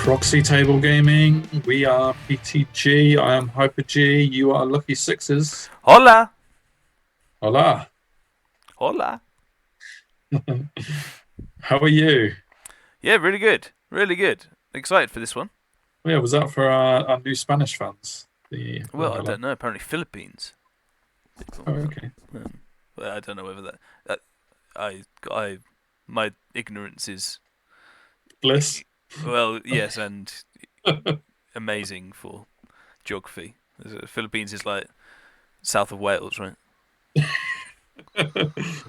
Proxy Table Gaming. We are PTG. I am Hyper G. You are Lucky Sixes. Hola. Hola. Hola. How are you? Yeah, really good. Really good. Excited for this one. Yeah, was that for our new Spanish fans? Well, I don't know. Apparently Philippines. People. Oh, okay. Well, I don't know whether that I my ignorance is Bliss. well, yes, and amazing for geography. Philippines is like south of Wales, right?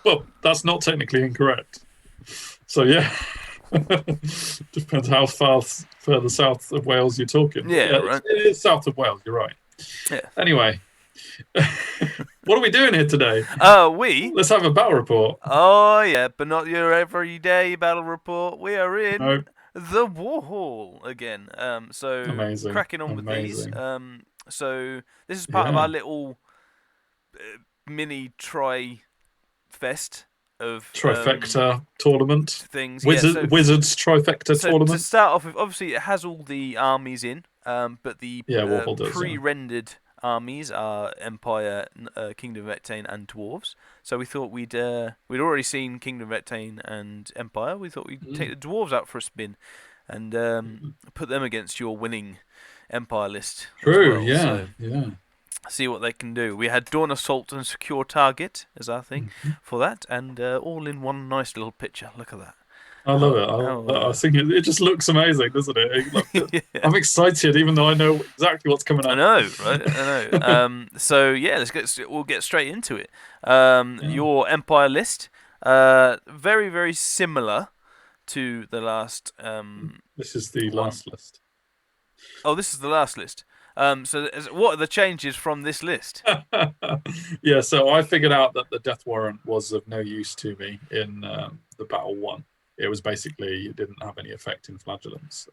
Well, that's not technically incorrect. So yeah, depends how far further south of Wales you're talking. But Yeah, yeah, right. it is south of Wales. You're right. Yeah. Anyway, what are we doing here today? We. Let's have a battle report. Oh yeah, but not your everyday battle report. We are in No. the Warhall again. So Amazing. cracking on with these. Amazing. So this is part of Yeah. our little mini fest of Trifecta tournament. things. Yeah. Wizards trifecta So to tournament. start off with, obviously it has all the armies in, but the Warhall does, pre-rendered armies are Empire, Kingdom of Etain, and Dwarves. So we thought we'd already seen Kingdom of Etain and Empire. We thought we'd take the Dwarves out for a spin, and put them against your winning Empire list. True. As well. Yeah. So, yeah. see what they can do. We had Dawn Assault and Secure Target as our thing for that, and all in one nice little picture. Look at that. I love it. I think it just looks amazing, doesn't it? Yeah. I'm excited, even though I know exactly what's coming up. I know, right? I know. So yeah, we'll get straight into it. Your Empire list, very very similar to the last. This is the last list. Oh, this is the last list. So what are the changes from this list? Yeah, so I figured out that the death warrant was of no use to me in the battle one. It was basically, it didn't have any effect in flagellants.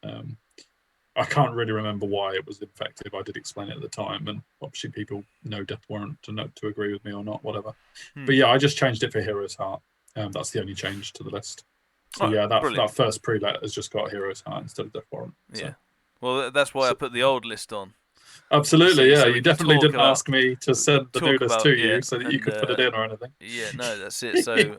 I can't really remember why it was effective. I did explain it at the time, and obviously people know death warrant to agree with me or not, whatever. But yeah, I just changed it for Hero's Heart. That's the only change to the list. So yeah, that first pre-let has just got Hero's Heart instead of death warrant. So. Yeah, well that's why I put the old list on. Absolutely, yeah. You definitely didn't ask me to send the new list to you so that you could put it in or anything. Yeah, no, that's it. So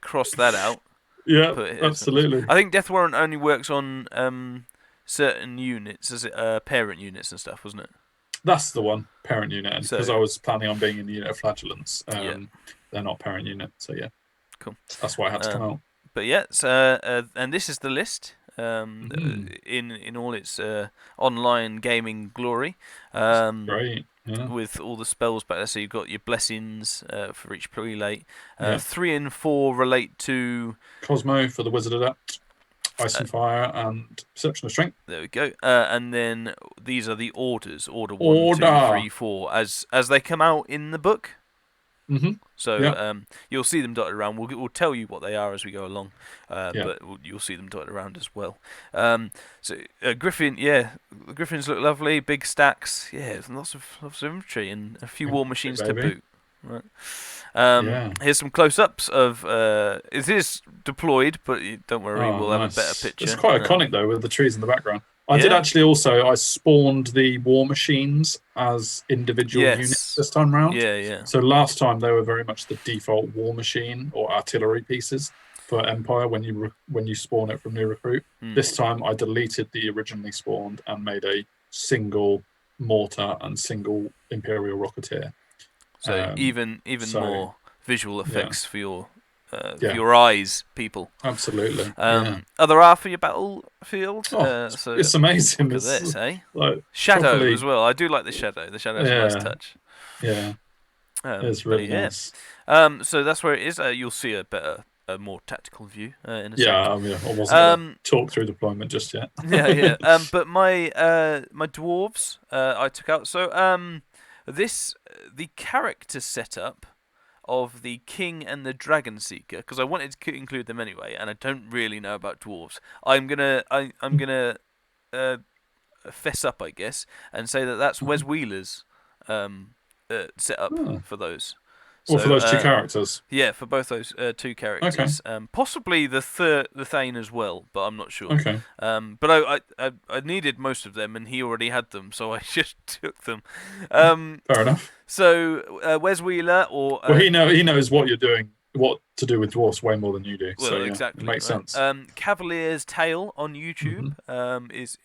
cross that out. Yeah, absolutely. I think Death Warrant only works on certain units, is it parent units and stuff, wasn't it? That's the one, parent unit. And because I was planning on being in the unit of flagellants, they're not parent unit. So yeah, cool. That's why I had to come out. But yeah, and this is the list. In all its online gaming glory. Great. Yeah. With all the spells back there, so you've got your blessings for each prelate. 3 and 4 relate to Cosmo for the Wizard Adept, Ice and Fire, and Perception of Strength. There we go. And then these are the orders: Order 1, 2, 3, 4, as they come out in the book. So you'll see them dotted around. We'll tell you what they are as we go along, but you'll see them dotted around as well. So Griffin, the Griffins look lovely, big stacks. Yeah, lots of infantry and a few war machines to boot. Right. Here's some close-ups of it is deployed, but don't worry, we'll have a better picture. It's quite iconic though, with the trees in the background. I did actually also. I spawned the war machines as individual units this time round. Yeah. So last time they were very much the default war machine or artillery pieces for Empire when you spawn it from new recruit. This time I deleted the originally spawned and made a single mortar and single Imperial Rocketeer. So even more visual effects for your eyes, people. Absolutely. Other art for your battlefield. So it's amazing. Look at this, eh? Like, shadow as well. I do like the shadow. The shadow's a nice touch. Yeah. It's really nice. So that's where it is. You'll see a more tactical view in a second. I wasn't talk through deployment just yet. But my dwarves I took out. So the character setup of the King and the Dragon Seeker, because I wanted to include them anyway, and I don't really know about dwarves. I'm gonna fess up, I guess, and say that's Wes Wheeler's setup for those. Or for those two characters? Yeah, for both those two characters. Okay. Possibly the Thane as well, but I'm not sure. Okay. But I needed most of them, and he already had them, so I just took them. Fair enough. So Wes Wheeler or well, he knows what you're doing, what to do with dwarfs way more than you do. Well, so exactly, it makes sense. Cavalier's Tale on YouTube. Is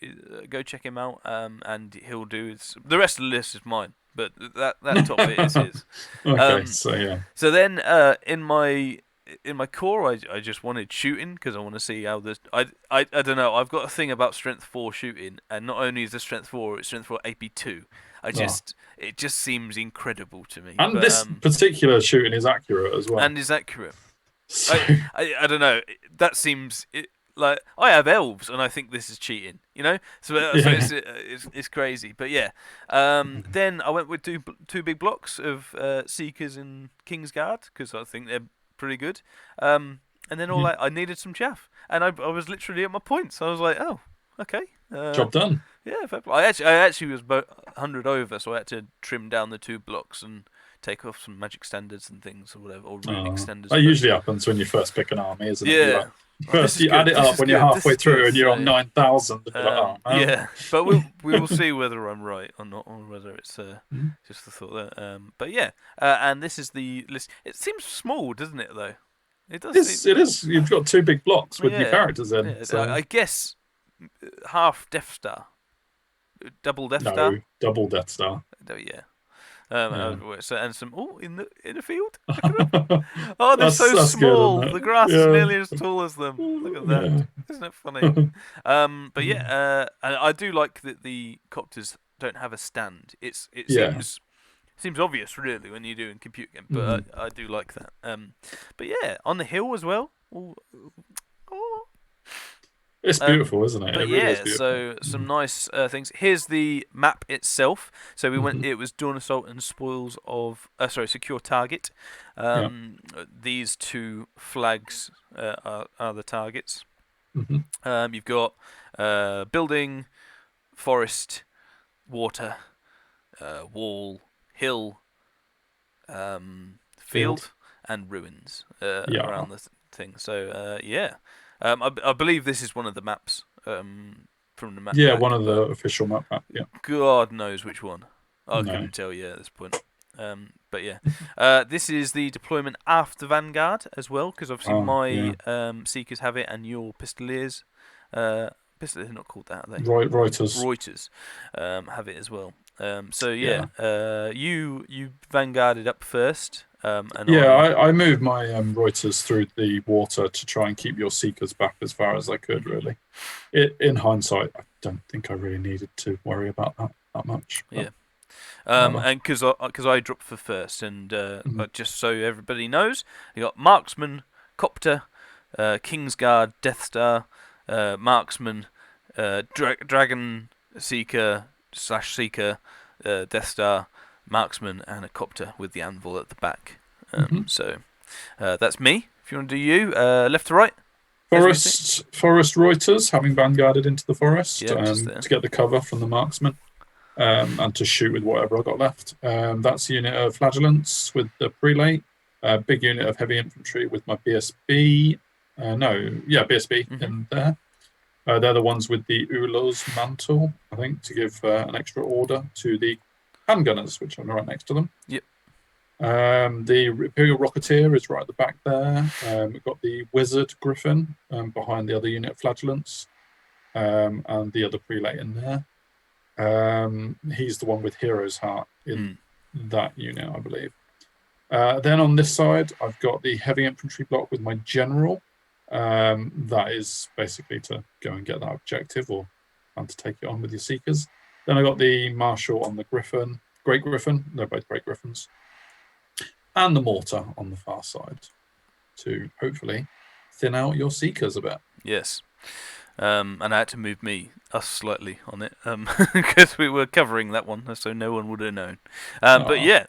go check him out. And he'll do the rest of the list is mine. But that top bit is his. Okay, so yeah. So then, in my core, I just wanted shooting because I want to see how this. I don't know. I've got a thing about strength 4 shooting, and not only is it strength 4, it's strength 4 AP 2. It just seems incredible to me. And this particular shooting is accurate as well. And is accurate. So... I don't know. That seems. Like I have elves, and I think this is cheating, So it's crazy, but yeah. Then I went with two big blocks of Seekers and Kingsguard because I think they're pretty good. And then I needed some chaff, and I was literally at my points. I was like, oh, okay, job done. Yeah, fair play. I actually was about 100 over, so I had to trim down the 2 blocks and take off some magic standards and things or whatever, or runic standards. That usually happens when you first pick an army, isn't it? Yeah. First, you add it up when you're halfway through and you're on 9,000. Yeah, but we will see whether I'm right or not, or whether it's just the thought there. But yeah, and this is the list. It seems small, doesn't it? Though it does. It is. You've got 2 big blocks with your characters in. Yeah, so. I guess half Death Star, double Death Star. No, double Death Star. Oh, yeah. And some in the field. Oh, they're so small. Good, the grass is nearly as tall as them. Look at that. Yeah. Isn't it funny? But yeah, and I do like that the copters don't have a stand. It seems obvious really when you're doing compute game, but I do like that. But yeah, on the hill as well. It's beautiful, isn't it? But it really is so some nice things. Here's the map itself. So we went. It was Dawn Assault and Spoils of. Secure Target. These 2 flags are the targets. You've got building, forest, water, wall, hill, field, and ruins around the thing. So yeah. I believe this is one of the maps from the map. Yeah, one of the official map. Yeah. God knows which one. I couldn't tell you at this point. But yeah, this is the deployment after Vanguard as well, because obviously my Seekers have it, and your Pistoliers, Pistoliers are not called that, are they? Reuters have it as well. So yeah, you Vanguarded up first. I moved my Reuters through the water to try and keep your Seekers back as far as I could, really. In hindsight, I don't think I really needed to worry about that much. Yeah. And because I dropped for first, and but just so everybody knows, you got Marksman, Copter, Kingsguard, Death Star, Marksman, Dragon Seeker / Seeker, Death Star, Marksman, and a Copter with the anvil at the back. So that's me. If you want to do you, left to right. Forest Reuters, having vanguarded into the forest to get the cover from the marksman, and to shoot with whatever I got left. That's a unit of flagellants with the prelate. A big unit of heavy infantry with my BSB. BSB in there. They're the ones with the Ulo's mantle, I think, to give an extra order to the handgunners, which are right next to them. Yep. The Imperial Rocketeer is right at the back there. We've got the Wizard Griffin behind the other unit of flagellants, and the other prelate in there. He's the one with Hero's Heart in that unit, I believe. Then on this side, I've got the heavy infantry block with my general. That is basically to go and get that objective, and to take it on with your Seekers. Then I got the Marshal on the Griffin, Great Griffin. They're both Great Griffins. And the Mortar on the far side to hopefully thin out your Seekers a bit. Yes. And I had to move us slightly on it because we were covering that one, so no one would have known. But yeah,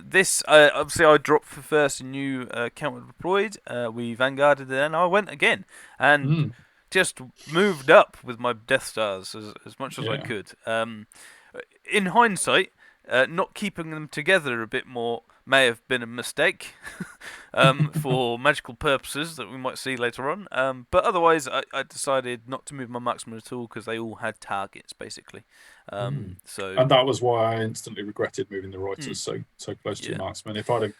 this obviously I dropped for first and you counter deployed. We vanguarded it, and I went again and just moved up with my Death Stars as much as I could. In hindsight, not keeping them together a bit more may have been a mistake for magical purposes that we might see later on. But otherwise, I decided not to move my marksman at all because they all had targets basically. So and that was why I instantly regretted moving the Reuters so close to your marksman. If I'd have,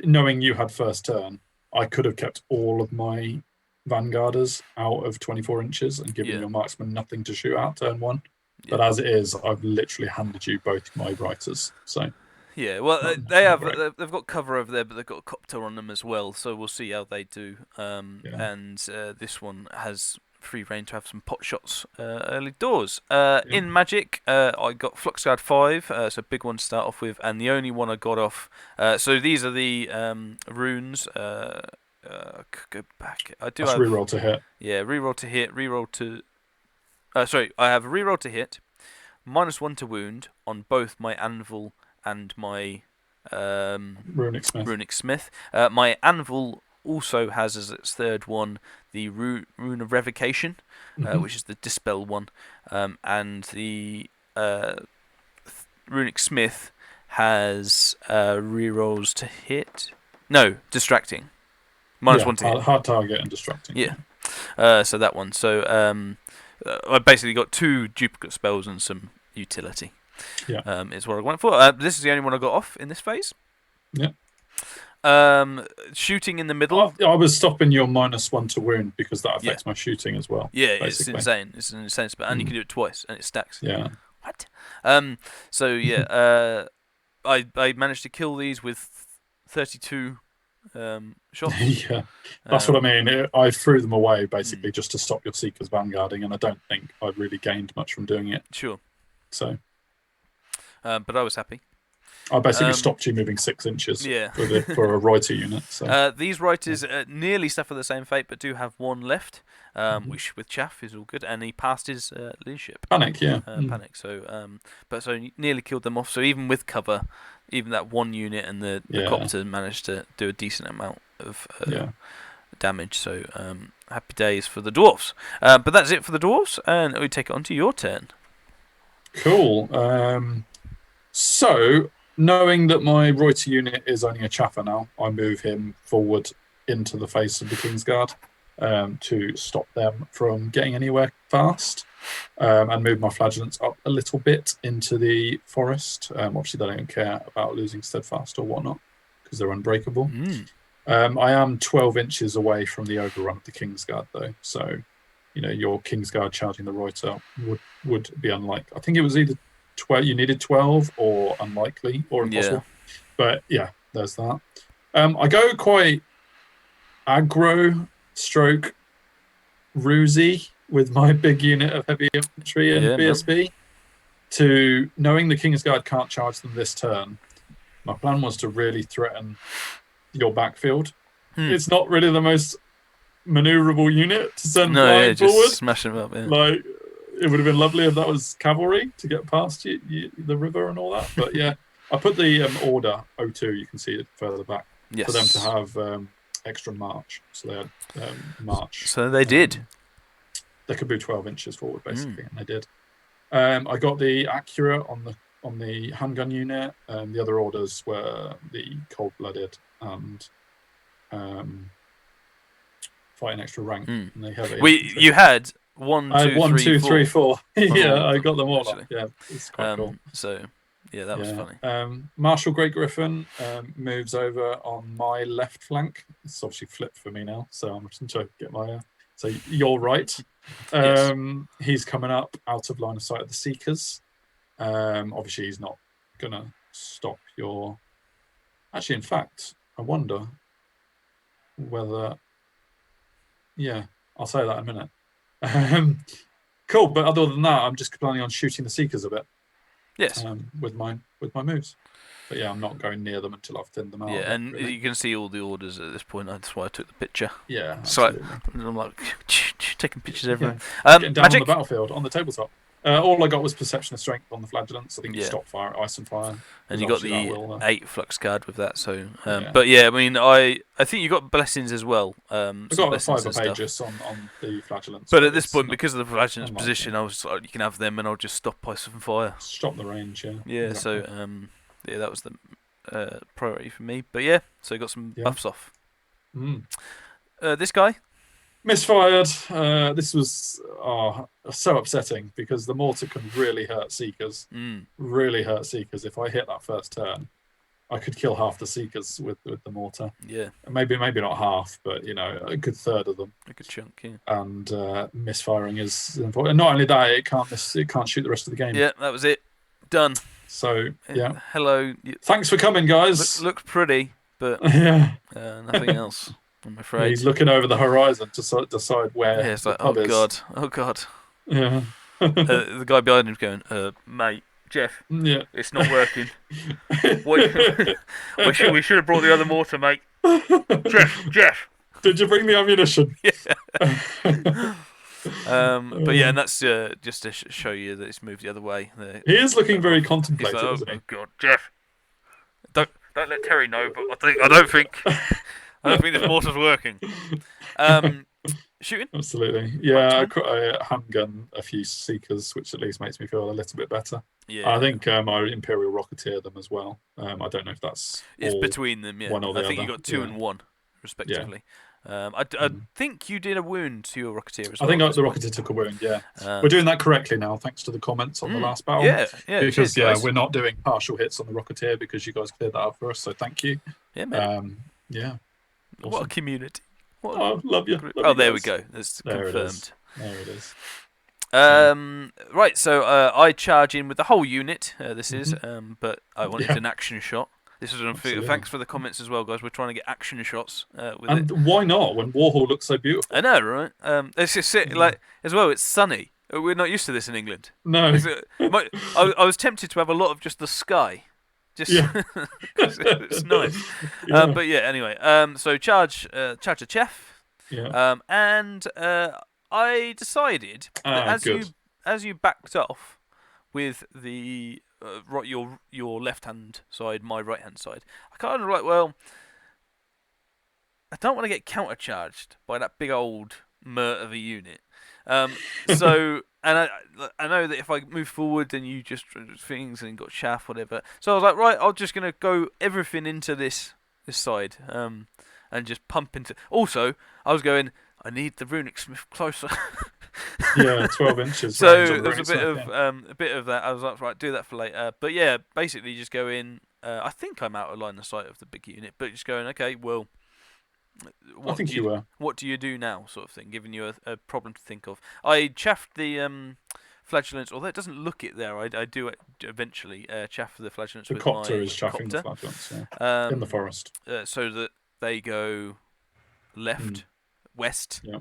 knowing you had first turn, I could have kept all of my vanguarders out of 24 inches and given your marksman nothing to shoot out turn 1. But as it is, I've literally handed you both my Reuters. So yeah, well, they've got cover over there, but they've got a copter on them as well. So we'll see how they do. And this one has free reign to have some pot shots early doors. In Magic, I got Fluxguard 5, so big one to start off with, and the only one I got off. So these are the runes. Go back. I do have reroll to hit. Yeah, reroll to hit, reroll to. Sorry, I have a reroll to hit, -1 to wound on both my anvil and my Runic Smith. My anvil also has as its third one the Rune of Revocation, which is the Dispel one, and the Runic Smith has rerolls to hit. No, distracting. -1 to hit. Hard target and distracting. Yeah. So that one. So I basically got 2 duplicate spells and some utility. Yeah. Is what I went for. This is the only one I got off in this phase. Yeah. Shooting in the middle. I was stopping your -1 to wound because that affects my shooting as well. Yeah, basically. It's insane. It's an insane spell, and you can do it twice, and it stacks. Yeah. What? So yeah, I managed to kill these with 32 shots. Yeah, that's what I mean. I threw them away basically just to stop your Seekers vanguarding, and I don't think I really gained much from doing it. Sure. So. But I was happy. I basically stopped you moving 6 inches for a Reuter unit. So. These Reuters nearly suffer the same fate, but do have 1 left, which with Chaff is all good, and he passed his leadership. Panic, yeah. Panic. So, so nearly killed them off. So even with cover, even that 1 unit and the copter managed to do a decent amount of damage. So happy days for the dwarves. But that's it for the dwarves, and we take it on to your turn. Cool. So, knowing that my Reuter unit is only a chaffer now, I move him forward into the face of the Kingsguard to stop them from getting anywhere fast, and move my flagellants up a little bit into the forest. Obviously, they don't care about losing steadfast or whatnot because they're unbreakable. I am 12 inches away from the overrun of the Kingsguard, though, so your Kingsguard charging the Reuter would be unlikely. I think it was either 12. You needed 12 or unlikely or impossible. But yeah, there's that. I go quite aggro stroke rusey with my big unit of heavy infantry and BSB to knowing the Kingsguard can't charge them this turn. My plan was to really threaten your backfield. It's not really the most maneuverable unit to send flying forward. Just smash them up. Yeah. Like, it would have been lovely if that was cavalry to get past the river and all that. But yeah, I put the order 02, you can see it further back, for them to have extra march. So they had march. So they did. They could move 12 inches forward, basically, and they did. I got the accurate on the handgun unit. The other orders were the cold-blooded and fighting extra rank. And they have you had 1, 2, 3, 4. Yeah, I got them all up. Yeah, it's quite cool. So, yeah, that was funny. Marshal Great Griffin moves over on my left flank. It's obviously flipped for me now, so I'm just trying to get my... So you're right. He's coming up out of line of sight of the Seekers. Obviously, he's not going to stop your... Actually, in fact, I wonder whether... Yeah, I'll say that in a minute. Cool, but other than that, I'm just planning on shooting the Seekers a bit. Yes. With my moves. But yeah, I'm not going near them until I've thinned them out. Yeah, and really. You can see all the orders at this point. That's why I took the picture. Yeah, so I'm like taking pictures everywhere. Getting down on the battlefield, on the tabletop. All I got was Perception of Strength on the flagellants. I think you stop fire, ice and fire. And you got the 8 flux card with that. So, but yeah, I mean, I think you got blessings as well. I got a 5 of Aegis on the flagellants. But at this point, because of the flagellants position, I was like, you can have them, and I'll just stop ice and fire. Stop the range, yeah. Yeah. Exactly. So, yeah, that was the priority for me. But yeah, so got some buffs off. This guy misfired. This was so upsetting because the mortar can really hurt seekers. Really hurt seekers. If I hit that first turn, I could kill half the seekers with the mortar. Yeah. Maybe not half, but a good third of them. A good chunk, yeah. And misfiring is important. Not only that, it can't shoot the rest of the game. Yeah, that was it. Done. So yeah. Hello. Thanks for coming, guys. Looked pretty, but yeah. Nothing else. I'm afraid. He's looking over the horizon to decide where. Yeah, it's like, oh god. Yeah. The guy behind him's going, mate, Jeff. Yeah. It's not working. we should have brought the other mortar, mate. Jeff. Did you bring the ammunition? Yeah. But yeah, and that's just to show you that it's moved the other way. He is looking very contemplative, like, isn't he? Oh god, Jeff. Don't let Terry know, but I don't think this mortar's working. Shooting? Absolutely. Yeah, I handgun a few seekers, which at least makes me feel a little bit better. Yeah. I think I Imperial Rocketeer them as well. I don't know if that's between them, yeah. One or the I think other. you got 2 and 1, respectively. Yeah. I think you did a wound to your Rocketeer as well. I think the Rocketeer took a wound, yeah. We're doing that correctly now, thanks to the comments on the last battle. Yeah. Because, cheers, we're not doing partial hits on the Rocketeer because you guys cleared that up for us, so thank you. Yeah, man. Yeah. Awesome. What a community. Love you. There we go. That's confirmed. There it is. Right, so I charge in with the whole unit, this is, but I wanted an action shot. This is thanks for the comments as well, guys. We're trying to get action shots with it. And why not, when Warhall looks so beautiful? I know, right? It's just like, as well, it's sunny. We're not used to this in England. No. I was tempted to have a lot of just the sky. It's nice. But yeah, anyway. So charge a chef. Yeah. And I decided that as you backed off with the your left hand side, my right hand side, I kind of like, well, I don't want to get countercharged by that big old murt of a unit. So. And I know that if I move forward, then you just things and got chaff, whatever. So I was like, right, I'm just gonna go everything into this side, and just pump into. Also, I was going, I need the runic smith closer. Yeah, 12 inches. So there's a bit of that. I was like, right, do that for later. But yeah, basically just go in. I think I'm out of line of sight of the big unit, but just going, okay, well. I think you were. What do you do now, sort of thing, giving you a problem to think of. I chaffed the flagellants, although it doesn't look it there. I do eventually chaff the flagellants with my copter is chaffing the flagellants, in the forest. So that they go left, west. Yeah.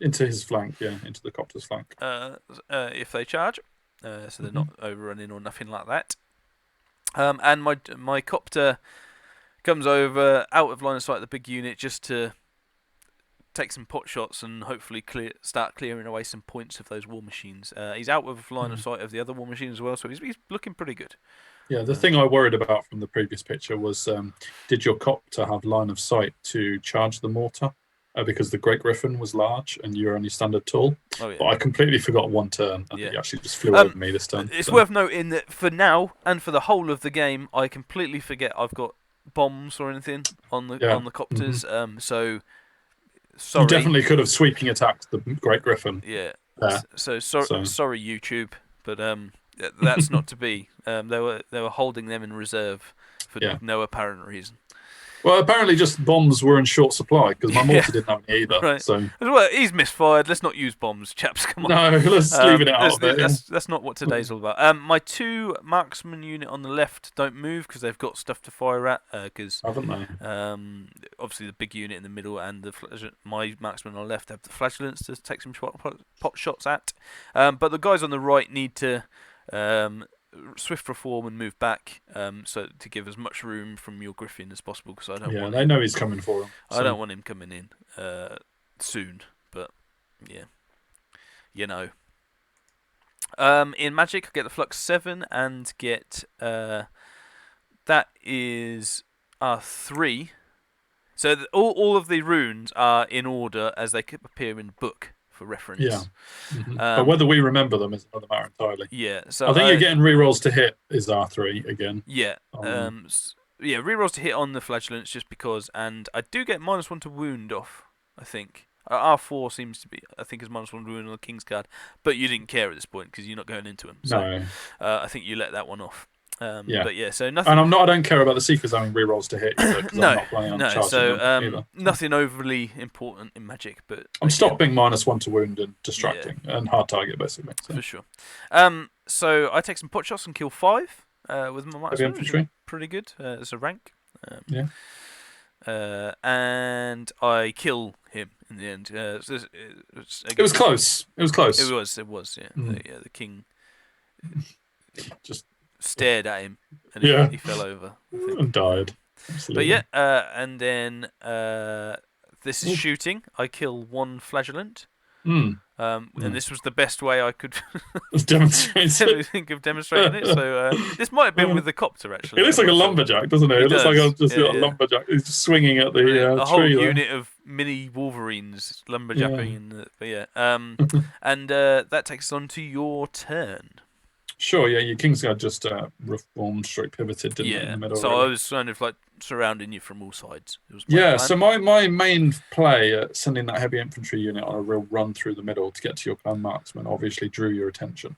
Into his flank, into the copter's flank. If they charge, so they're not overrunning or nothing like that. And my copter comes over out of line of sight of the big unit just to take some pot shots and hopefully start clearing away some points of those war machines. He's out of line of sight of the other war machine as well, so he's looking pretty good. Yeah, the thing I worried about from the previous picture was, did your copter have line of sight to charge the mortar? Because the Great Griffin was large and you're only standard tall. Oh, yeah. But I completely forgot one turn and he actually just flew over me this turn. It's worth noting that for now and for the whole of the game, I completely forget I've got bombs or anything on the copters. So sorry. You definitely could have sweeping attacked the Great Griffin. Yeah. So sorry YouTube, but that's not to be. They were holding them in reserve for no apparent reason. Well, apparently just bombs were in short supply because my mortar didn't have any either. Right. So well, he's misfired. Let's not use bombs, chaps. Come on. No, let's leave it out of it. That's not what today's all about. My 2 marksman unit on the left don't move because they've got stuff to fire at. Haven't they? Obviously the big unit in the middle and my marksman on the left have the flagellants to take some pot shots at. But the guys on the right need to swift reform and move back, so to give as much room from your Griffin as possible, because I don't want. Yeah, they know he's coming for him. So. I don't want him coming in soon, but yeah, in Magic, I get the Flux 7 and get that is 3. So all of the runes are in order as they appear in the book. For reference. Yeah. But whether we remember them is another matter entirely. Yeah. So I think you're getting rerolls to hit is R3 again. Yeah. yeah, rerolls to hit on the flagellants just because, and I do get -1 to wound off. I think R4 seems to be, I think, is -1 to wound on the King's Guard, but you didn't care at this point because you're not going into him. So No. I think you let that one off. Yeah. But yeah, so nothing. And I don't care about the Seekers having rerolls to hit either, because I'm not planning on charging so them either. nothing overly important in Magic, but I'm stopping -1 to wound and distracting and hard target basically. So. For sure. So I take some pot shots and kill 5 with my heavy infantry. Pretty good. It's a rank. Yeah. And I kill him in the end. It was close. It was close. It was. Yeah. The king just stared at him and he fell over. I think. And died. Absolutely. But yeah, and then this is shooting. I kill 1 flagellant. And this was the best way I could think of demonstrating it. So this might have been with the copter actually. It looks like a lumberjack, doesn't it? It looks like a lumberjack. He's just swinging at the a whole tree unit of mini Wolverines lumberjacking. And that takes us on to your turn. Sure, yeah, your Kingsguard just reformed, pivoted, didn't it, in the middle? So I was kind of like surrounding you from all sides. So my main play at sending that heavy infantry unit on a real run through the middle to get to your clan marksman obviously drew your attention,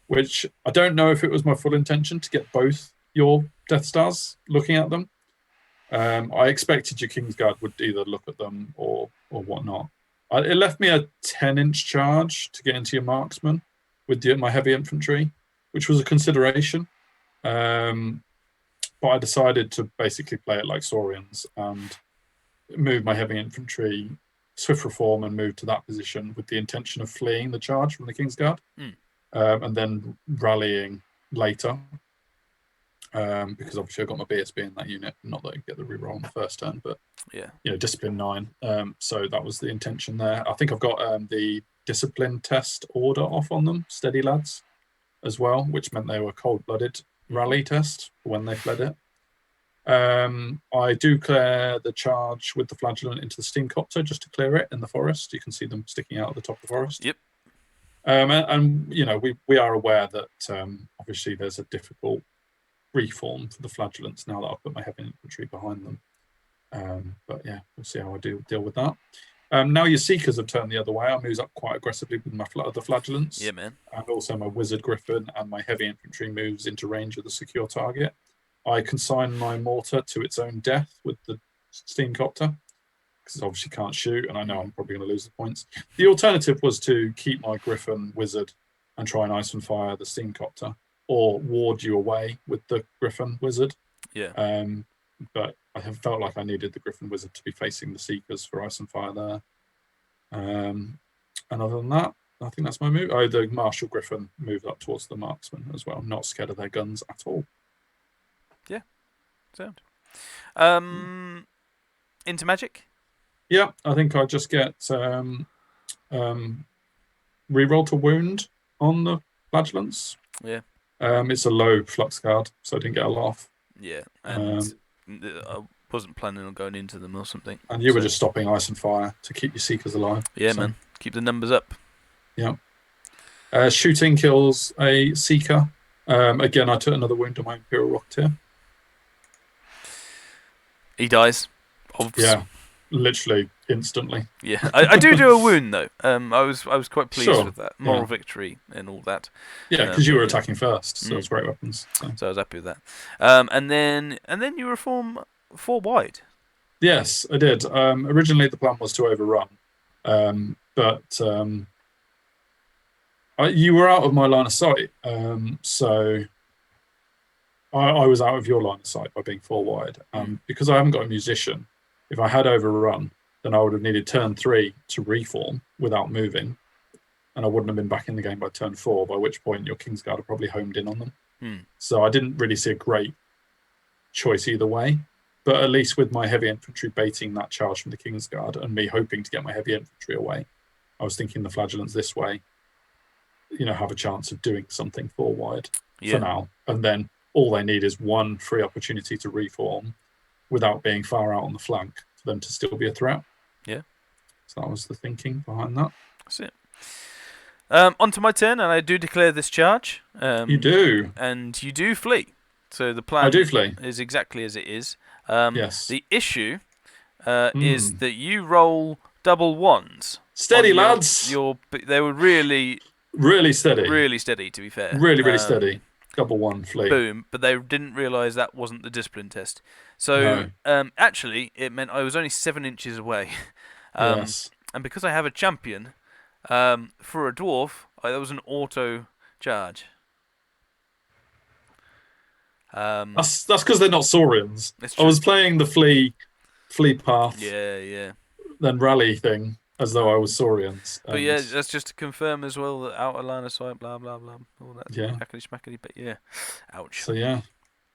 which I don't know if it was my full intention to get both your Death Stars looking at them. I expected your Kingsguard would either look at them or whatnot. It left me a 10-inch charge to get into your marksman with my heavy infantry, which was a consideration. But I decided to basically play it like Saurians and move my heavy infantry, swift reform, and move to that position with the intention of fleeing the charge from the Kingsguard, and then rallying later. Because obviously I got my BSB in that unit. Not that I get the reroll on the first turn, but discipline 9. So that was the intention there. I think I've got the discipline test order off on them, steady lads, as well, which meant they were cold-blooded rally test when they fled it. I do clear the charge with the flagellant into the steam copter just to clear it in the forest. You can see them sticking out at the top of the forest. Yep. And we are aware that obviously there's a difficult reform for the flagellants now that I've put my heavy infantry behind them. But yeah, we'll see how I deal with that. Now your Seekers have turned the other way. I move up quite aggressively with my other flagellants. Yeah, man. And also my Wizard Griffin and my heavy infantry moves into range of the secure target. I consign my mortar to its own death with the steam copter, because it obviously can't shoot, and I know I'm probably going to lose the points. The alternative was to keep my Griffin Wizard and try and ice and fire the steam copter, or ward you away with the Griffin Wizard. Yeah. But I have felt like I needed the Griffin Wizard to be facing the Seekers for ice and fire there. And other than that, I think that's my move. Oh, the Martial Griffin moved up towards the marksman as well. Not scared of their guns at all. Yeah. Sound. Into Magic? Yeah, I think I just get reroll to wound on the flagellants. Yeah. It's a low flux card, so I didn't get a laugh. Yeah, and I wasn't planning on going into them or something. And you were just stopping ice and fire to keep your Seekers alive. Yeah, man. Keep the numbers up. Yeah. Shooting kills a Seeker. Again, I took another wound on my Imperial Rocketeer. He dies. Yeah, literally instantly. Yeah, I do a wound though. I was quite pleased with that. Moral victory and all that. Yeah, because you were attacking first, so it's great weapons. So I was happy with that. And then you reform 4 wide. Yes, I did. Originally, the plan was to overrun, but you were out of my line of sight, so I was out of your line of sight by being 4 wide. Because I haven't got a musician, if I had overrun, then I would have needed turn 3 to reform without moving, and I wouldn't have been back in the game by turn 4, by which point your Kingsguard had probably homed in on them. So I didn't really see a great choice either way, but at least with my heavy infantry baiting that charge from the Kingsguard and me hoping to get my heavy infantry away, I was thinking the flagellants this way, have a chance of doing something 4 wide for now, and then all they need is 1 free opportunity to reform without being far out on the flank for them to still be a threat. Yeah. So that was the thinking behind that. That's it. Onto my turn, and I do declare this charge. You do. And you do flee. So the plan I do flee. is exactly as it is. Yes. The issue is that you roll double ones. Steady, lads. They were really steady. Really steady, to be fair. Really steady. Double one flee. Boom. But they didn't realise that wasn't the discipline test. So actually, it meant I was only 7 inches away. Yes. And because I have a champion, for a dwarf, that was an auto charge. That's because they're not saurians. I was playing the flee path. Yeah. Then rally thing as though I was saurians. But yeah, that's just to confirm as well that outer line of sight, blah blah blah, all that hackety schmackety. But yeah, ouch. So yeah,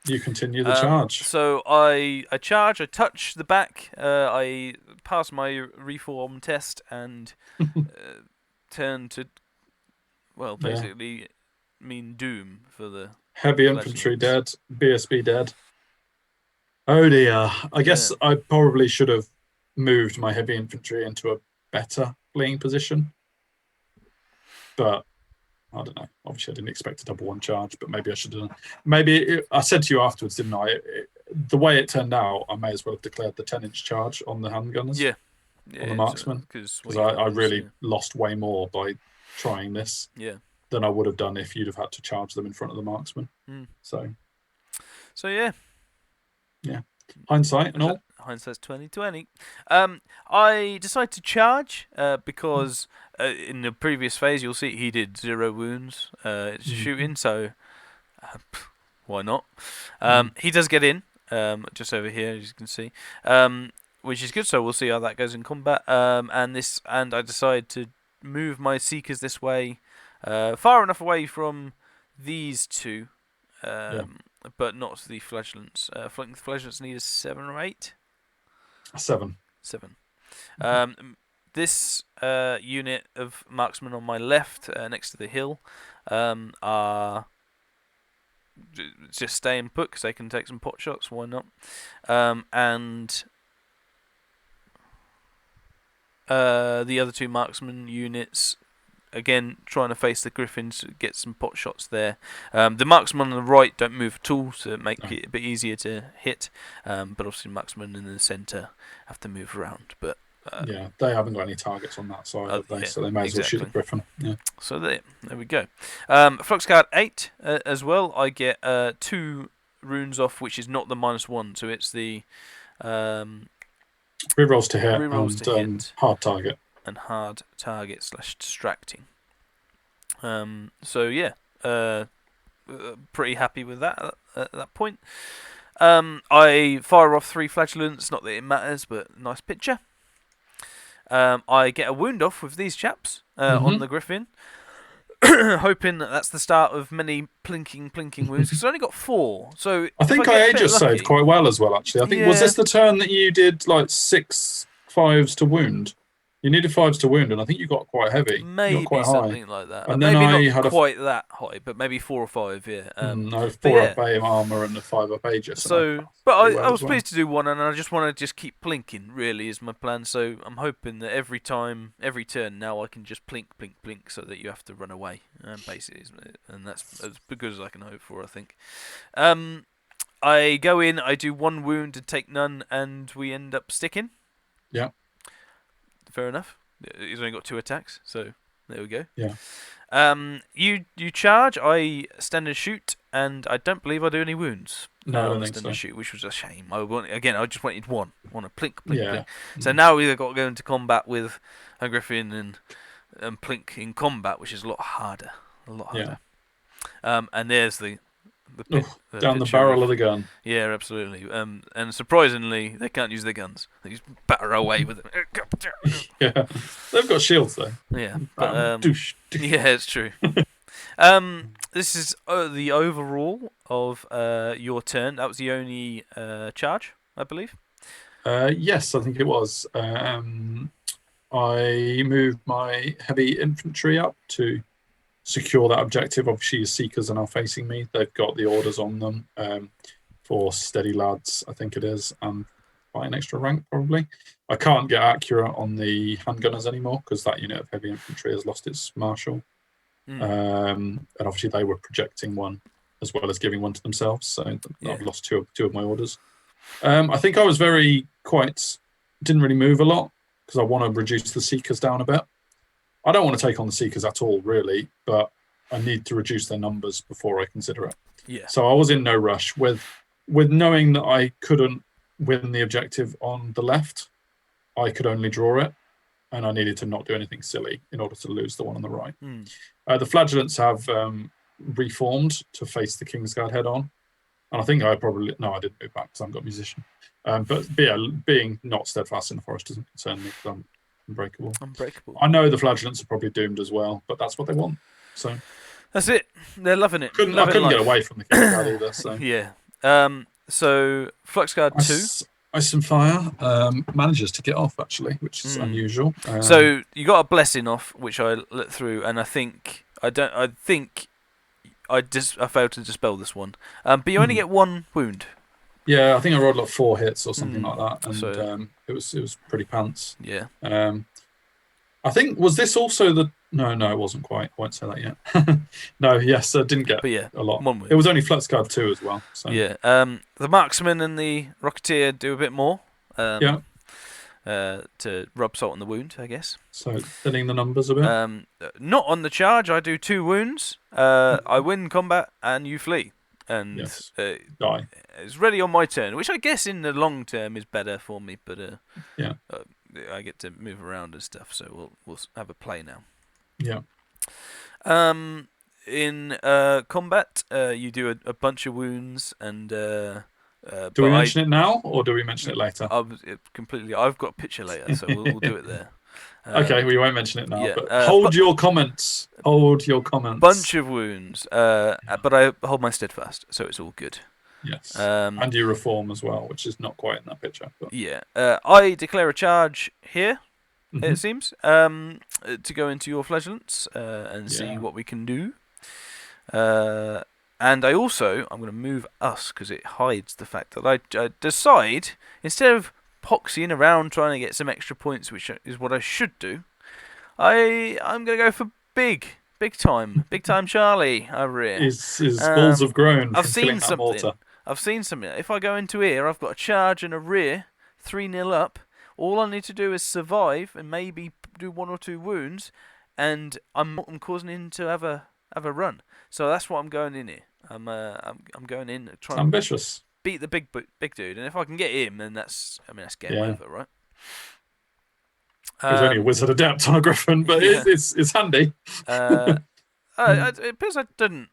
you continue the charge. So I charge, I touch the back, I pass my reform test and turn to, well, basically mean doom for the heavy infantry dead, BSB dead. Oh dear. I guess I probably should have moved my heavy infantry into a better fleeing position. But I don't know. Obviously, I didn't expect a double one charge, but maybe I should have. I said to you afterwards, didn't I? The way it turned out, I may as well have declared the 10-inch charge on the handgunners. Yeah. On the marksman. Because I really lost way more by trying this than I would have done if you'd have had to charge them in front of the marksman. So yeah. Yeah. Hindsight and all. Hindsight's 20/20. I decided to charge because in the previous phase you'll see he did 0 wounds shooting, so why not? He does get in just over here, as you can see, which is good. So we'll see how that goes in combat. And I decide to move my seekers this way, far enough away from these two. But not the flagellants. I think the flagellants need a 7 or 8. 7. This unit of marksmen on my left, next to the hill, are just staying put because they can take some pot shots. Why not? And the other 2 marksman units, again, trying to face the griffins, get some pot shots there. The marksmen on the right don't move at all, so it makes it a bit easier to hit. But obviously, marksmen in the centre have to move around. But they haven't got any targets on that side, have they? So they may as well shoot the griffin. Yeah. So there we go. Flux card 8 as well. I get 2 runes off, which is not the -1, so it's the rerolls to hit and hard target. And hard target / distracting. So yeah, pretty happy with that at that point. I fire off 3 flagellants, not that it matters, but nice picture. I get a wound off with these chaps on the griffin, hoping that's the start of many plinking wounds, because I only got 4. So I think I just saved quite well as well, actually. I think, was this the turn that you did like 6 5s to wound? You needed 5s to wound, and I think you got quite heavy. Maybe quite something like that. And maybe then not quite that high, but maybe 4 or 5, yeah. No, 4 up A armor and a 5 up Aegis. So, but I was pleased to do 1, and I just want to just keep plinking, really, is my plan. So I'm hoping that every turn now, I can just plink, so that you have to run away, basically. And that's as good as I can hope for, I think. I go in, I do 1 wound and take none, and we end up sticking. Yeah. Fair enough. He's only got 2 attacks, so there we go. Yeah. You charge, I stand and shoot, and I don't believe I do any wounds. No, I don't think stand so. And shoot, which was a shame. I just wanted 1. Want to plink. So now we've got to go into combat with a griffin and plink in combat, which is a lot harder. Yeah. And there's the down the barrel of the gun. Yeah, absolutely. And surprisingly, they can't use their guns. They just batter away with it. Yeah, they've got shields though. Yeah, but yeah, it's true. This is the overall of your turn. That was the only charge, I believe. Yes, I think it was. I moved my heavy infantry up to secure that objective. Obviously, your seekers are now facing me. They've got the orders on them for steady lads, I think it is, and by an extra rank probably. I can't get accurate on the handgunners anymore because that unit of heavy infantry has lost its marshal. And obviously they were projecting 1 as well as giving one to themselves. So I've lost two of my orders. I think I was didn't really move a lot because I want to reduce the Seekers down a bit. I don't want to take on the Seekers at all, really, but I need to reduce their numbers before I consider it. Yeah. So I was in no rush with knowing that I couldn't win the objective on the left. I could only draw it, and I needed to not do anything silly in order to lose the one on the right. The Flagellants have reformed to face the Kingsguard head on, and I think I didn't move back because I've got Musician. But yeah, being not steadfast in the forest doesn't concern me because I'm unbreakable. I know the Flagellants are probably doomed as well, but that's what they want. So that's it. They're loving it. I couldn't get away from the Kingsguard either. So yeah. So Fluxguard 2. Ice and Fire manages to get off actually, which is unusual. So you got a blessing off, which I looked through, and I failed to dispel this one. But you only get 1 wound. Yeah, I think I rolled like 4 hits or something like that, and it was pretty pants. Yeah. I think was this also the no, it wasn't quite. I won't say that yet. No, yes, I didn't get a lot. 1 wound. It was only Fluxguard 2 as well. So. Yeah. The Marksman and the Rocketeer do a bit more. To rub salt on the wound, I guess. So thinning the numbers a bit. Not on the charge. I do 2 wounds. I win combat and you flee, and die. It's ready on my turn, which I guess in the long term is better for me. But I get to move around and stuff, so we'll have a play now. Yeah. In combat, you do a bunch of wounds, and do we mention it now, or do we mention it later? I've got a picture later, so we'll do it there. Okay, we won't mention it now. But hold your comments. Hold your comments. Bunch of wounds, but I hold my steadfast, so it's all good. Yes. And you reform as well, which is not quite in that picture. But. Yeah. I declare a charge here. It seems, to go into your Flagellants and see what we can do. And I'm going to move us because it hides the fact that I decide, instead of poxying around trying to get some extra points, which is what I should do, I'm going to go for big time Charlie over here. His balls have grown. I've seen something. If I go into here, I've got a charge and a rear, 3-0 up. All I need to do is survive and maybe do 1 or 2 wounds, and I'm causing him to have a run. So that's what I'm going in here. I'm going in trying ambitious. To beat the big dude, and if I can get him, then that's game over, right? He's only a wizard adept on a griffin, but it's handy. It appears I didn't.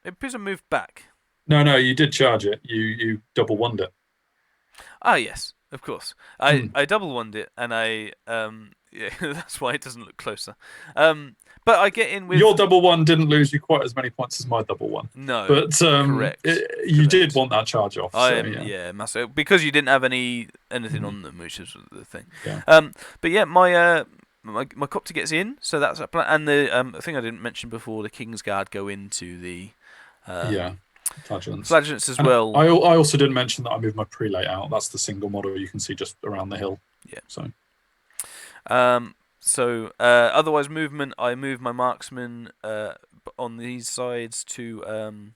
It appears I moved back. No, you did charge it. You double wand it. Ah, yes. Of course, I double wand it, and that's why it doesn't look closer. But I get in with your double one didn't lose you quite as many points as my double one. No, but correct. You did want that charge off. Massive, because you didn't have anything on them, which is the thing. Yeah. But yeah, my copter gets in, so that's a plan. And the thing I didn't mention before, the Kingsguard go into the Flagellants as well. I also didn't mention that I moved my prelate out. That's the single model you can see just around the hill. Yeah. So. Otherwise movement, I move my marksman on these sides to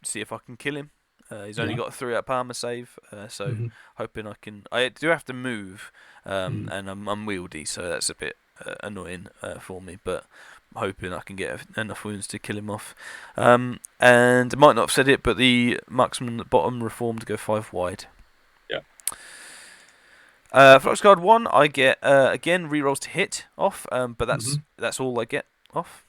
see if I can kill him. He's only got a 3-up armor save, so hoping I can. I do have to move, and I'm unwieldy, so that's a bit annoying for me. But hoping I can get enough wounds to kill him off. And I might not have said it, but the marksman at the bottom reformed to go 5 wide. Yeah. Fluxguard 1, I get again rerolls to hit off, but that's all I get off.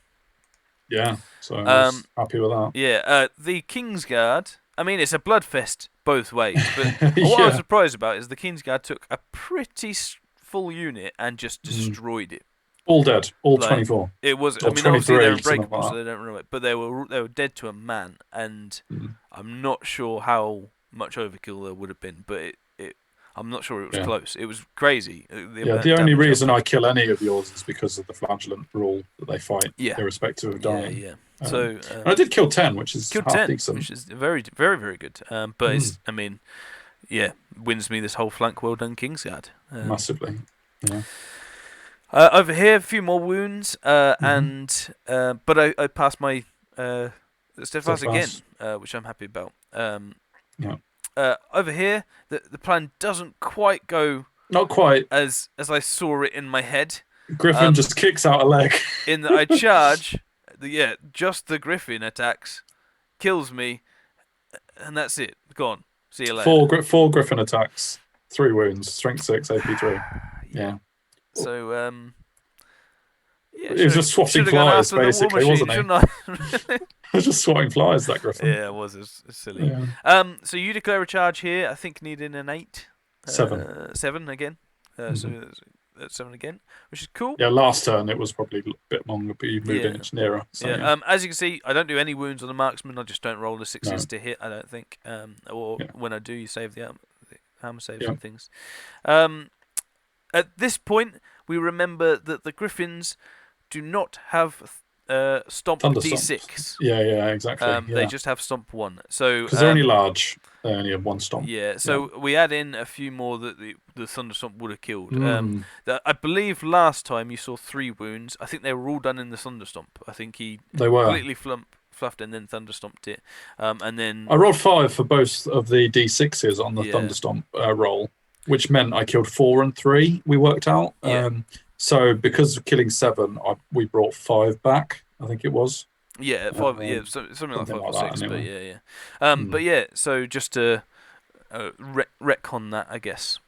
Yeah, so I was happy with that. Yeah, the Kingsguard, I mean, it's a bloodfest both ways, but what I was surprised about is the Kingsguard took a pretty full unit and just destroyed it. All dead, all 24. It was. I mean, obviously they're unbreakable, so they don't run away. But they were dead to a man, and I'm not sure how much overkill there would have been. But I'm not sure it was close. It was crazy. The only reason I kill any of yours is because of the flagellant rule that they fight, irrespective of dying. Yeah. So I did kill 10, which is decent. Which is very, very, very good. But it's, I mean, wins me this whole flank. Well done, Kingsguard. Massively. Yeah. Over here, a few more wounds, but I passed my steadfast again, which I'm happy about. Yeah. Over here, the plan doesn't quite go. Not quite. As I saw it in my head. Griffin just kicks out a leg. In that I charge, just the Griffin attacks, kills me, and that's it. Gone. See you later. 4 Griffin attacks, 3 wounds, strength 6, AP 3. Yeah. So it was just swatting flies, basically, wasn't it? It was just swatting flies, that Griffin. Yeah, it was. It's silly. Yeah. So you declare a charge here. I think needing an 8. 7. 7 again. So that's 7 again, which is cool. Yeah, last turn it was probably a bit longer, but you moved an inch nearer. So, as you can see, I don't do any wounds on the marksman. I just don't roll the 6s to hit, I don't think. When I do, you save the armor saves and things. At this point, we remember that the Griffins do not have Stomp D6. Yeah, exactly. They just have Stomp 1. So because they're only large, they only have 1 Stomp. Yeah, so we add in a few more that the Thunder Stomp would have killed. I believe last time you saw 3 wounds. I think they were all done in the Thunder Stomp. I think he completely fluffed and then Thunder Stomped it. And then I rolled 5 for both of the D6s on the Thunder Stomp roll, which meant I killed 4 and 3. We worked out. So because of killing 7, we brought 5 back. I think it was. Yeah, 5. Something like 5 or 6. Anyway. But so just to retcon that, I guess.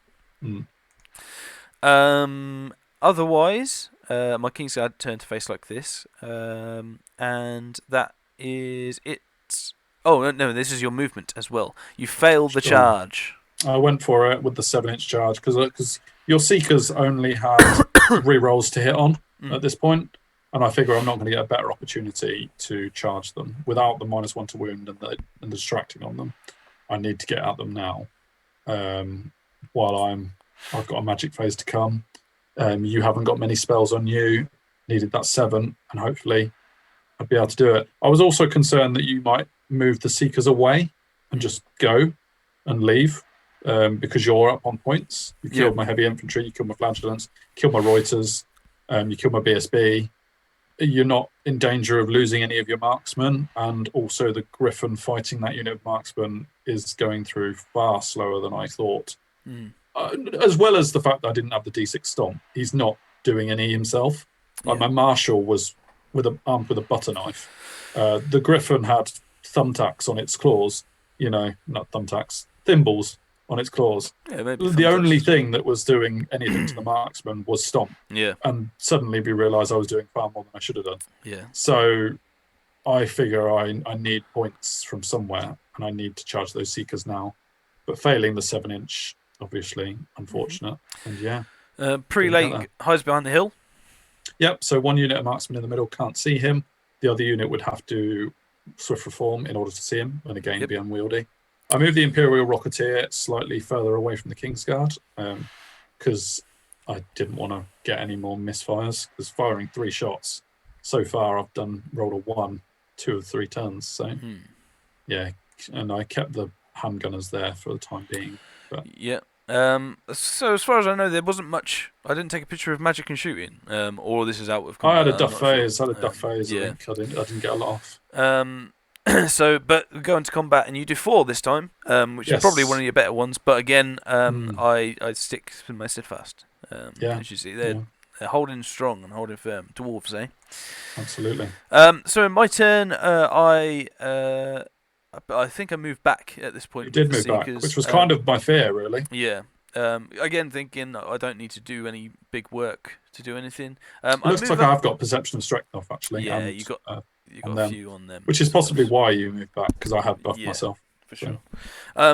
Otherwise, my Kingsguard turned to face like this, and that is it. Oh no, this is your movement as well. You failed the charge. I went for it with the 7-inch charge because your Seekers only had rerolls to hit on at this point, and I figure I'm not going to get a better opportunity to charge them without the -1 to wound and the distracting on them. I need to get at them now. While I've got a magic phase to come. You haven't got many spells on you. Needed that 7, and hopefully I'd be able to do it. I was also concerned that you might move the Seekers away and just go and leave. Because you're up on points. You killed my heavy infantry, you killed my flagellants, killed my Reuters, you killed my BSB. You're not in danger of losing any of your marksmen, and also the Griffin fighting that unit of marksmen is going through far slower than I thought. As well as the fact that I didn't have the D6 Stomp. He's not doing any himself. Like my Marshal was armed with a butter knife. The Griffin had thumbtacks on its claws. Not thumbtacks, thimbles on its claws. The only thing that was doing anything to the marksman was Stomp. And suddenly we realised I was doing far more than I should have done. So I figure I need points from somewhere, and I need to charge those Seekers now. But failing the 7-inch, obviously, unfortunate. And Prelate hides behind the hill. Yep, so 1 unit of marksman in the middle can't see him. The other unit would have to swift reform in order to see him, and again be unwieldy. I moved the Imperial Rocketeer slightly further away from the Kingsguard because I didn't want to get any more misfires. Because firing 3 shots so far, I've rolled a 1, 2 of 3 turns. So and I kept the handgunners there for the time being. But. So as far as I know, there wasn't much. I didn't take a picture of magic and shooting, or this is out of combat. I had a duff phase. I think I didn't get a lot off. So, but go into combat and you do 4 this time, which is probably one of your better ones. But again, I stick with my steadfast. As you see, they're holding strong and holding firm. Dwarves, eh? Absolutely. So in my turn, I think I moved back at this point. You did move back, which was kind of my fear, really. Yeah. Again, thinking I don't need to do any big work to do anything. It looks like I've got perception of strength off, actually. Yeah, you got a few on them. Which is possibly why you moved back, because I had buffed myself. For sure. I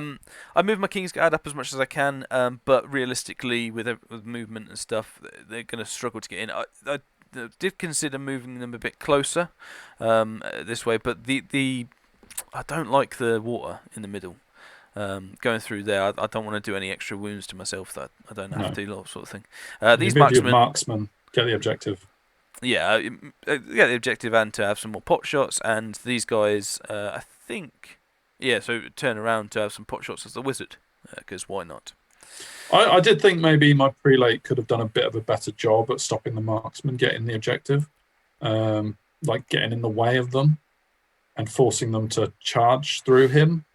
move my Kingsguard up as much as I can, but realistically, with movement and stuff, they're going to struggle to get in. I did consider moving them a bit closer this way, but I don't like the water in the middle. Going through there, I don't want to do any extra wounds to myself that I don't have to do, that sort of thing. These marksmen get the objective. Yeah, get the objective and to have some more pot shots. And these guys, I think, so turn around to have some pot shots as the wizard, because why not? I did think maybe my prelate could have done a bit of a better job at stopping the marksmen getting the objective, like getting in the way of them. and forcing them to charge through him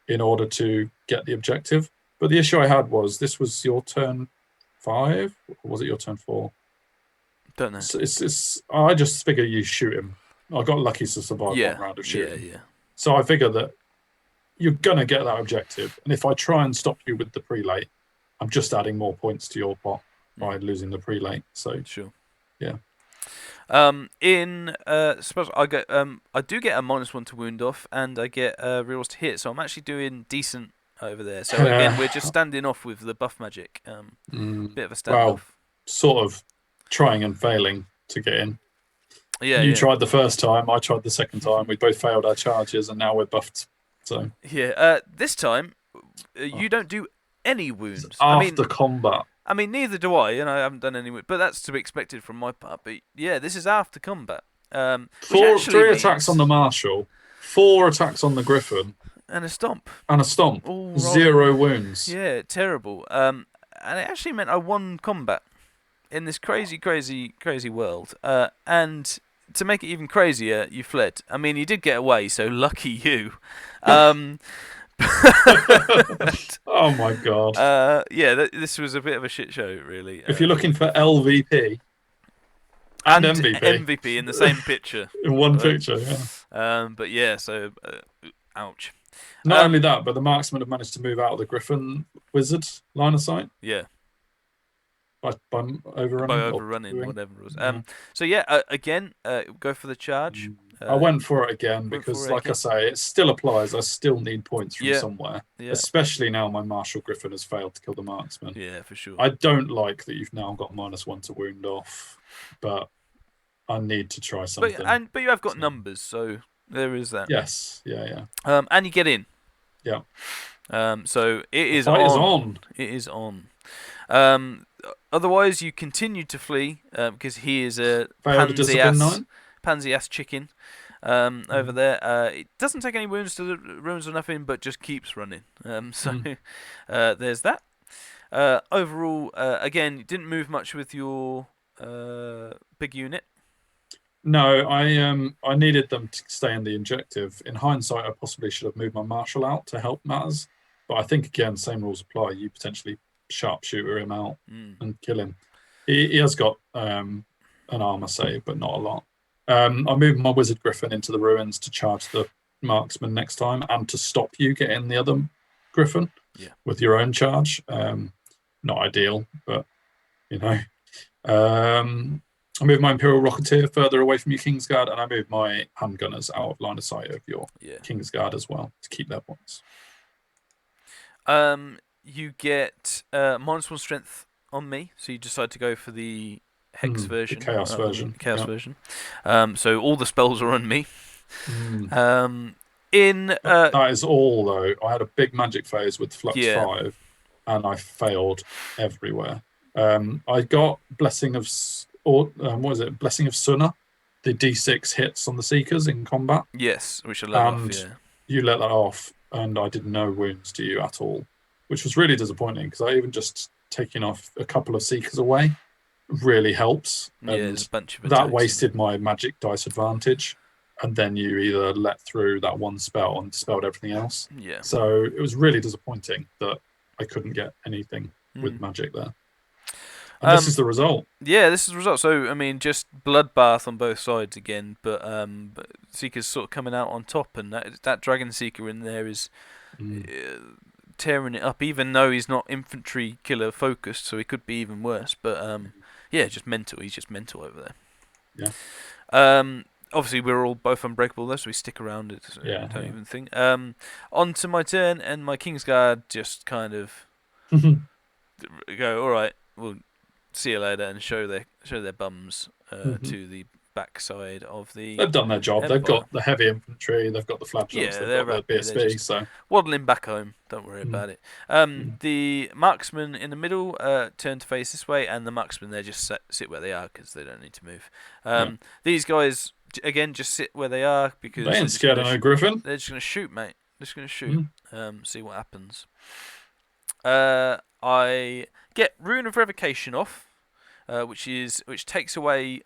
in order to get the objective. But the issue I had was this was your turn 5, or was it your turn 4? Don't know. I just figure you shoot him. I got lucky to survive one round of shooting. Yeah. So I figure that you're gonna get that objective, and if I try and stop you with the prelate, I'm just adding more points to your pot by losing the prelate. So sure. Yeah. Suppose I get I do get a -1 to wound off, and I get rerolls to hit, so I'm actually doing decent over there. So again, we're just standing off with the buff magic. Bit of a standoff. Well, sort of trying and failing to get in. Yeah, you tried the first time, I tried the second time. We both failed our charges, and now we're buffed. So yeah, this time you don't do any wounds after combat. I mean, neither do I, and I haven't done any, but that's to be expected from my part. But yeah, this is after combat. 3 attacks on the Marshal, 4 attacks on the Griffin, and a stomp. All 0 wounds. Yeah, terrible. And it actually meant I won combat in this crazy world. And to make it even crazier, you fled. I mean, you did get away, so lucky you. Oh my god. Yeah, this was a bit of a shit show, really. If you're looking for LVP and MVP in the same picture. In one picture, yeah. But yeah, so ouch. Not only that, but the marksmen have managed to move out of the Griffin Wizard line of sight. Yeah. By overrunning. By overrunning, whatever it was. So yeah, again, go for the charge. I went for it again because, like I say, it still applies. I still need points from somewhere, especially now my Marshal Griffin has failed to kill the marksman. Yeah, for sure. I don't like that you've now got -1 to wound off, but I need to try something. But you have got numbers, so there is that. Yes, yeah. And you get in. Yeah. So it is on. It is on. Otherwise, you continue to flee because he is a pansy ass chicken over there. It doesn't take any wounds to the ruins or nothing, but just keeps running. There's that. Overall, again, you didn't move much with your big unit. No, I needed them to stay in the objective. In hindsight, I possibly should have moved my Marshal out to help matters, but I think again, same rules apply. You potentially sharpshooter him out and kill him. He has got an armor save, but not a lot. I moved my Wizard Griffin into the ruins to charge the marksman next time and to stop you getting the other Griffin with your own charge. Not ideal, but you know. I moved my Imperial Rocketeer further away from your Kingsguard, and I moved my handgunners out of line of sight of your Kingsguard as well to keep their points. You get -1 strength on me, so you decide to go for the Hex version. The Chaos version. Version. So all the spells are on me. That is all, though. I had a big magic phase with Flux 5, and I failed everywhere. I got Blessing of... Blessing of Sunna, the D6 hits on the Seekers in combat. Yes, which I let off, you let that off, and I did no wounds to you at all, which was really disappointing because I even just taking off a couple of Seekers away really helps. There's a bunch of that wasted my magic dice advantage, and then you either let through that one spell and dispelled everything else. Yeah. So it was really disappointing that I couldn't get anything with magic there. And this is the result. Yeah, this is the result. So, I mean, just bloodbath on both sides again, but Seeker's sort of coming out on top, and that Dragon Seeker in there is tearing it up, even though he's not infantry killer focused, so he could be even worse. But, just mental. He's just mental over there. Yeah. Obviously, we're all both unbreakable there, so we stick around. Don't even think. On to my turn, and my Kingsguard just kind of go, all right, well, see you later, and show their bums to the backside of the... They've done their job. Empire. They've got the heavy infantry, they've got the flagellants, they've got the BSB, so... waddling back home, don't worry about it. The marksmen in the middle turn to face this way, and the marksmen there just sit where they are because they don't need to move. These guys, again, just sit where they are because... They ain't scared of no Griffin. They're just going to shoot, mate. Just going to shoot. See what happens. I get Rune of Revocation off, which takes away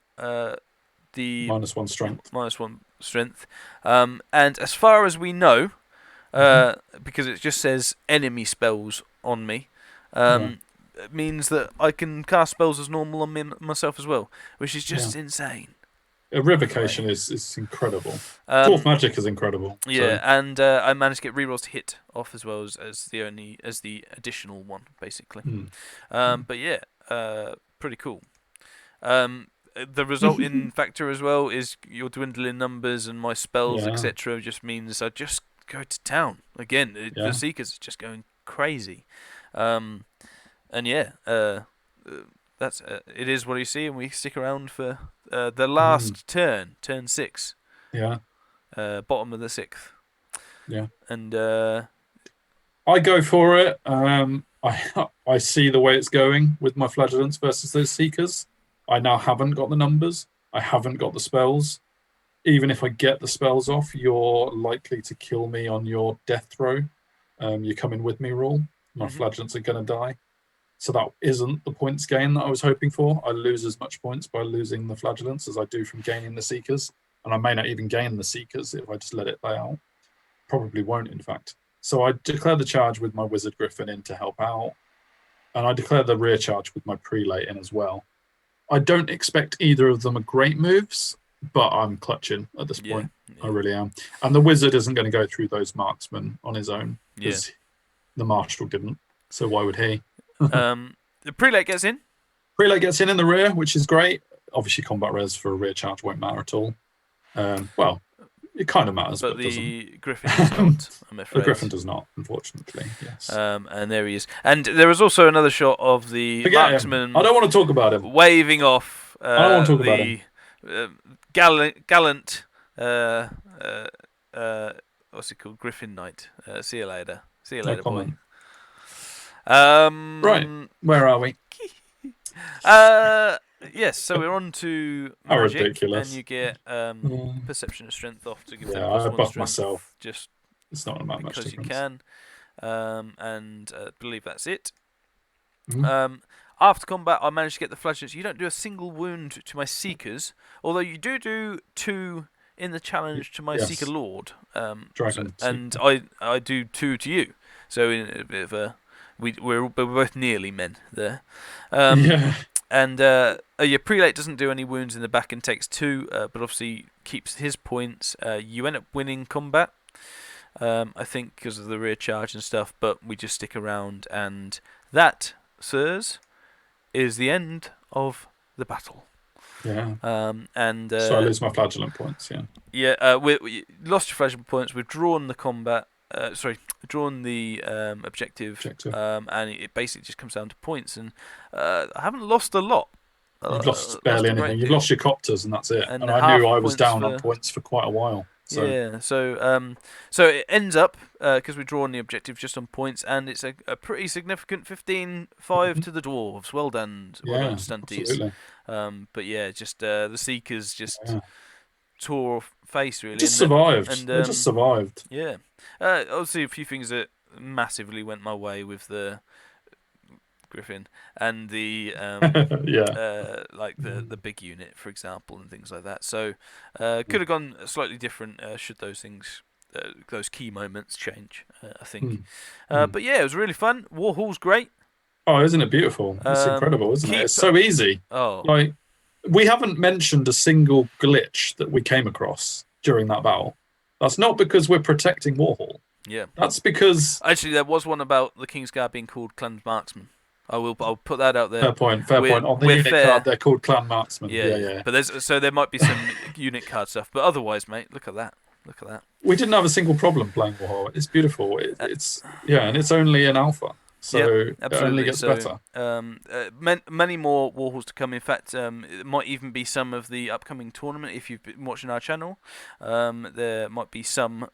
the -1 strength. -1 strength. And as far as we know, because it just says enemy spells on me, it means that I can cast spells as normal on myself as well, which is just insane. Revocation is incredible. Dwarf magic is incredible. Yeah, and I managed to get rerolls to hit off as well as the additional one, basically. But yeah, pretty cool. The resulting factor as well is your dwindling numbers and my spells, etc. Just means I just go to town again. The Seekers are just going crazy, and that's it is what you see, and we stick around for the last turn 6. Yeah. Bottom of the 6th. Yeah. And I go for it. I see the way it's going with my flagellants versus those Seekers. I now haven't got the numbers. I haven't got the spells. Even if I get the spells off, you're likely to kill me on your death throw. You come in with me rule. My flagellants are going to die. So that isn't the points gain that I was hoping for. I lose as much points by losing the flagellants as I do from gaining the Seekers. And I may not even gain the Seekers if I just let it play out. Probably won't, in fact. So I declare the charge with my Wizard Griffin in to help out. And I declare the rear charge with my Prelate in as well. I don't expect either of them are great moves, but I'm clutching at this point. I really am. And the Wizard isn't going to go through those marksmen on his own, because the Marshal didn't. So why would he? The Prelate gets in. Prelate gets in the rear, which is great. Obviously, combat res for a rear charge won't matter at all. Well, it kind of matters, but the Griffin does not, I'm afraid. The Griffin does not, unfortunately, yes. And there he is. And there was also another shot of the marksman. I don't want to talk about him. Waving off I don't want to talk about him. Gallant what's it called? Griffin Knight. See you later. See you later, boy. Right, where are we? Yes, so we're on to How magic, ridiculous. and you get perception of strength off to give them I +1 buff strength. myself. Just it's not about much because difference. you can, and I believe that's it. Mm-hmm. After combat, I managed to get the flagellants. You don't do a single wound to my Seekers, although you do 2 in the challenge to my Seeker Lord. Dragon. And I do 2 to you. So in a bit of a we're both nearly men there. And your Prelate doesn't do any wounds in the back and takes 2, but obviously keeps his points. You end up winning combat, I think, because of the rear charge and stuff, but we just stick around, and that, sirs, is the end of the battle. Yeah. And so I lose my flagellant points, we lost your flagellant points, we've drawn the combat. Drawn the objective. And it basically just comes down to points. And I haven't lost a lot. You've lost barely anything. You've lost your copters, and that's it. And I knew I was down on points for quite a while. So. Yeah, so it ends up, because we're drawing the objective just on points, and it's a pretty significant 15-5 to the dwarves. Well done, stunties. But yeah, just the Seekers just tore off face, really. Just survived. They just survived. Yeah. Obviously, a few things that massively went my way with the Griffin and the like the big unit, for example, and things like that. So could have gone slightly different should those things, those key moments change. I think. But yeah, it was really fun. Warhall's great. Oh, isn't it beautiful? It's incredible, isn't it? It's so easy. Oh, like we haven't mentioned a single glitch that we came across during that battle. That's not because we're protecting Warhall. Yeah. That's because actually there was one about the Kingsguard being called Clan Marksman. I'll put that out there. Fair point. On the unit card, they're called Clan Marksman. Yeah. But there might be some unit card stuff. But otherwise, mate, look at that. We didn't have a single problem playing Warhall. It's beautiful. It's and it's only an alpha. So it only gets better. Many more Warhalls to come. In fact, it might even be some of the upcoming tournament. If you've been watching our channel, there might be some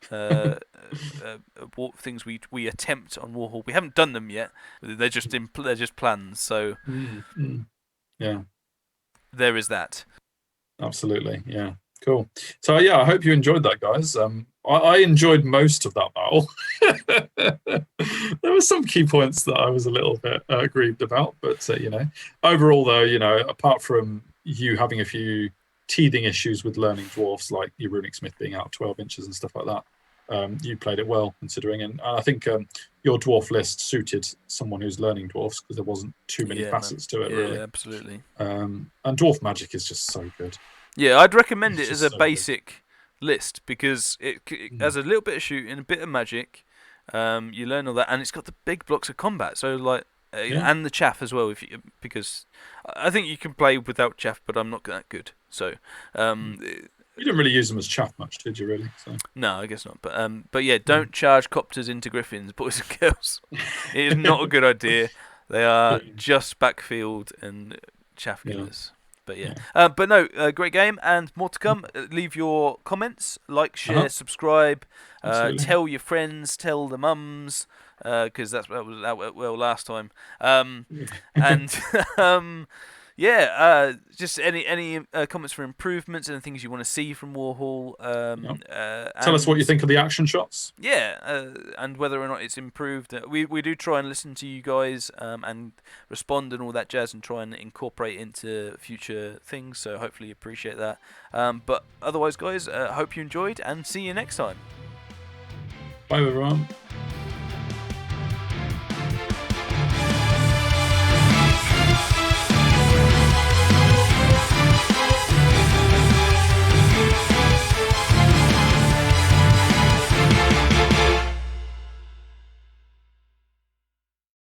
things we attempt on Warhall. We haven't done them yet. They're just plans. So yeah, there is that. Absolutely, yeah. Cool. So yeah, I hope you enjoyed that, guys. I enjoyed most of that battle. There were some key points that I was a little bit aggrieved about, but overall though, apart from you having a few teething issues with learning dwarves, like your runic smith being out 12 inches and stuff like that, you played it well considering. And I think your dwarf list suited someone who's learning dwarfs because there wasn't too many facets to it, really. Yeah, absolutely. And dwarf magic is just so good. Yeah, I'd recommend it as a basic list because it has a little bit of shooting, a bit of magic. You learn all that, and it's got the big blocks of combat. So like, and the chaff as well. Because I think you can play without chaff, but I'm not that good. So you didn't really use them as chaff much, did you? Really? So. No, I guess not. But yeah, don't charge copters into griffins, boys and girls. It is not a good idea. They are just backfield and chaff killers. But but no, great game and more to come. Leave your comments, like, share, subscribe, tell your friends, tell the mums, because that went well last time. And just any comments for improvements and things you want to see from Warhall. Tell us what you think of the action shots. And whether or not it's improved. We do try and listen to you guys and respond and all that jazz and try and incorporate into future things. So hopefully you appreciate that. But otherwise, guys, hope you enjoyed and see you next time. Bye, everyone.